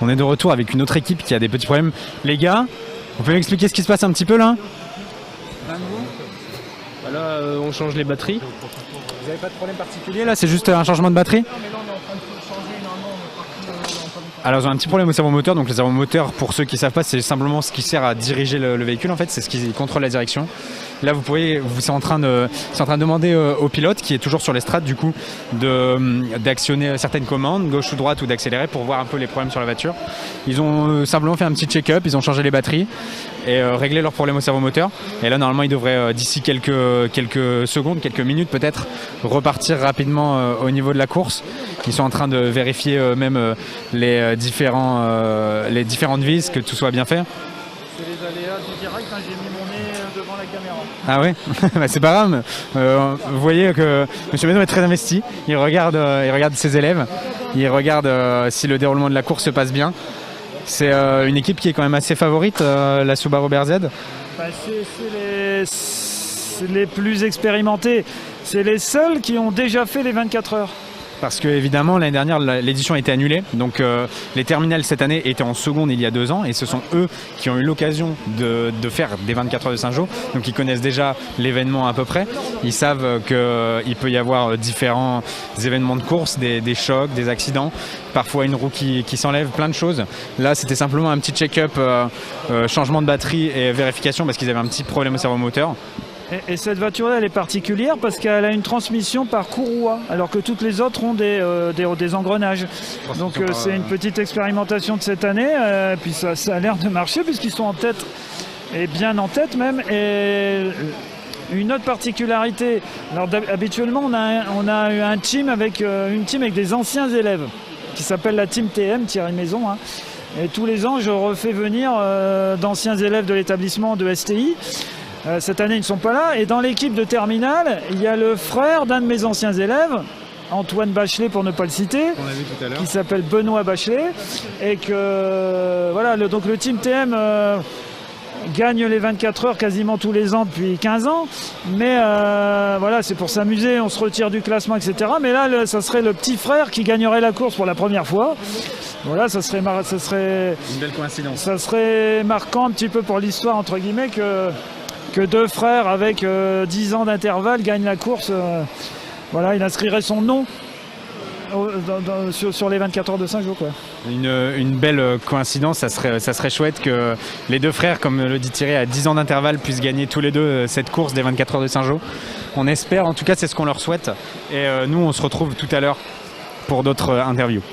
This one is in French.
On est de retour avec une autre équipe qui a des petits problèmes. Les gars, vous pouvez m'expliquer ce qui se passe un petit peu là? Là, on change les batteries. Vous n'avez pas de problème particulier là? C'est juste un changement de batterie? Alors ils ont un petit problème au servomoteur. Donc le servomoteur, pour ceux qui ne savent pas, c'est simplement ce qui sert à diriger le véhicule en fait. C'est ce qui contrôle la direction. Là c'est en train de demander au pilote, qui est toujours sur l'estrade du coup, d'actionner certaines commandes, gauche ou droite, ou d'accélérer pour voir un peu les problèmes sur la voiture. Ils ont simplement fait un petit check-up, ils ont changé les batteries et réglé leurs problèmes au servomoteur. Et là normalement ils devraient d'ici quelques secondes, quelques minutes peut-être, repartir rapidement au niveau de la course. Ils sont en train de vérifier même les différentes vis, que tout soit bien fait. C'est les aléas du direct, hein, j'ai mis mon nez devant la caméra. Ah ouais. Bah, c'est pas grave. Vous voyez que M. Ménon est très investi. Il regarde ses élèves. Il regarde si le déroulement de la course se passe bien. C'est une équipe qui est quand même assez favorite, la Subaru BRZ. Bah, c'est les plus expérimentés. C'est les seuls qui ont déjà fait les 24 heures. Parce que évidemment l'année dernière l'édition a été annulée, donc les terminales cette année étaient en seconde il y a 2 ans, et ce sont eux qui ont eu l'occasion de faire des 24 heures de Saint-Jean, donc ils connaissent déjà l'événement à peu près. Ils savent qu'il peut y avoir différents événements de course, des chocs, des accidents, parfois une roue qui s'enlève, plein de choses. Là c'était simplement un petit check-up, changement de batterie et vérification parce qu'ils avaient un petit problème au servomoteur. Et cette voiture-là, elle est particulière parce qu'elle a une transmission par courroie, alors que toutes les autres ont des engrenages. Donc c'est une petite expérimentation de cette année, puis ça a l'air de marcher puisqu'ils sont en tête, et bien en tête même. Et une autre particularité, alors habituellement on a eu un team avec des anciens élèves qui s'appelle la Team TM, Thierry Maison. Hein. Et tous les ans, je refais venir d'anciens élèves de l'établissement de STI. Cette année, ils ne sont pas là. Et dans l'équipe de terminale, il y a le frère d'un de mes anciens élèves, Antoine Bachelet, pour ne pas le citer, qui s'appelle Benoît Bachelet. Et que, voilà, donc le Team TM gagne les 24 heures quasiment tous les ans depuis 15 ans. Mais voilà, c'est pour s'amuser, on se retire du classement, etc. Mais là, ça serait le petit frère qui gagnerait la course pour la première fois. Voilà, ça serait une belle coïncidence. Ça serait marquant un petit peu pour l'histoire, entre guillemets, que 2 frères avec 10 ans d'intervalle gagnent la course. Voilà, il inscrirait son nom sur les 24 heures de Saint-Jean, quoi. Une belle coïncidence, ça serait chouette que les 2 frères, comme le dit Thierry, à 10 ans d'intervalle, puissent gagner tous les 2 cette course des 24 heures de Saint-Jean. On espère, en tout cas c'est ce qu'on leur souhaite. Et nous on se retrouve tout à l'heure pour d'autres interviews.